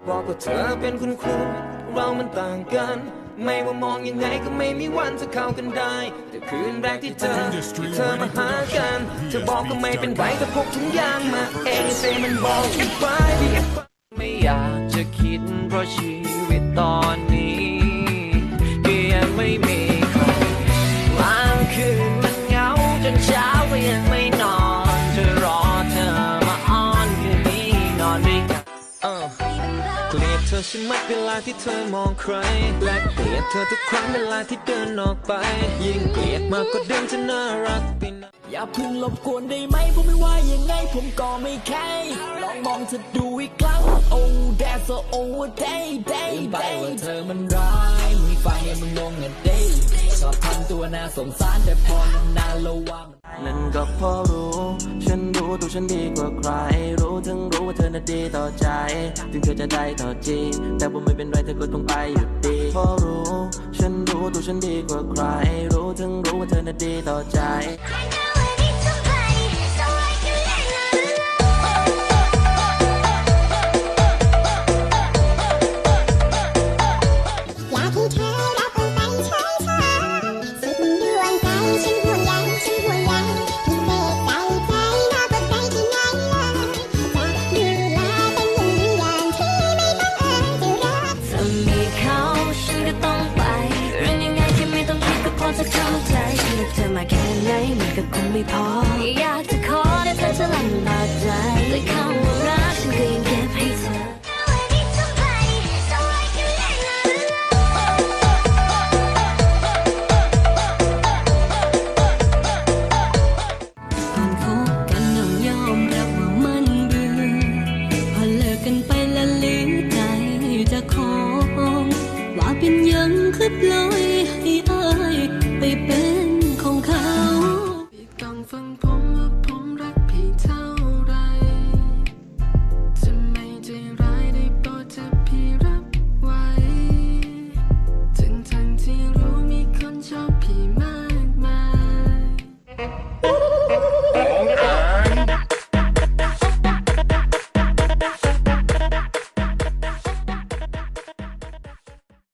บอกว่าเธอเป็นคุณครูเรามันต่างกันไม่ว่ามองยังไงก็ไม่มีวันจะเข้ากันได้แต่คืนแรกที่เธอมาหากันเธอบอกก็ไม่เป็นไรแต่พกถุงยางมาเองเซมันบอกกันไปไม่อยากจะคิดเพราะชีวิตตอนนี้ก็ยังไม่มีใครบางคืนมันเหงาจนเช้าก็ยังไม่นอนจะรอเธอมาอ้อนคืนนี้นอนด้วยกันเกลียดเธอใช่ไหมเวลาที่เธอมองใครและเกลียดเธอทุกครั้งเวลาที่เดินออกไปยิ่งเกลียดมากก็ดึงจะน่ารักไปอย่าพึ่งรบกวนได้ไหมผมไม่ว่ายังไงผมก็ไม่แคร์ลองมองเธอดูอีกครั้ง Oh that's so over day ไปว่าเธอมันร้ายมึงฟังยังมึงงงเงินday ชอบทำตัวน่าสงสารแต่พอนานๆระวังนั่นก็เพราะรู้ฉันรู้ตัวฉันดีกว่าใครรู้ว่าเธอน่ะดีต่อใจถึงเธอจะได้ต่อจีแต่ว่าไม่เป็นไรเธอก็ต้องไปอยู่ดีเพราะรู้ฉันรู้ตัวฉันดีกว่าใครรู้ว่าเธอน่ะดีต่อใจจะเข้าใจเธอมาแค่ไหนมันก็คงไม่พออยาก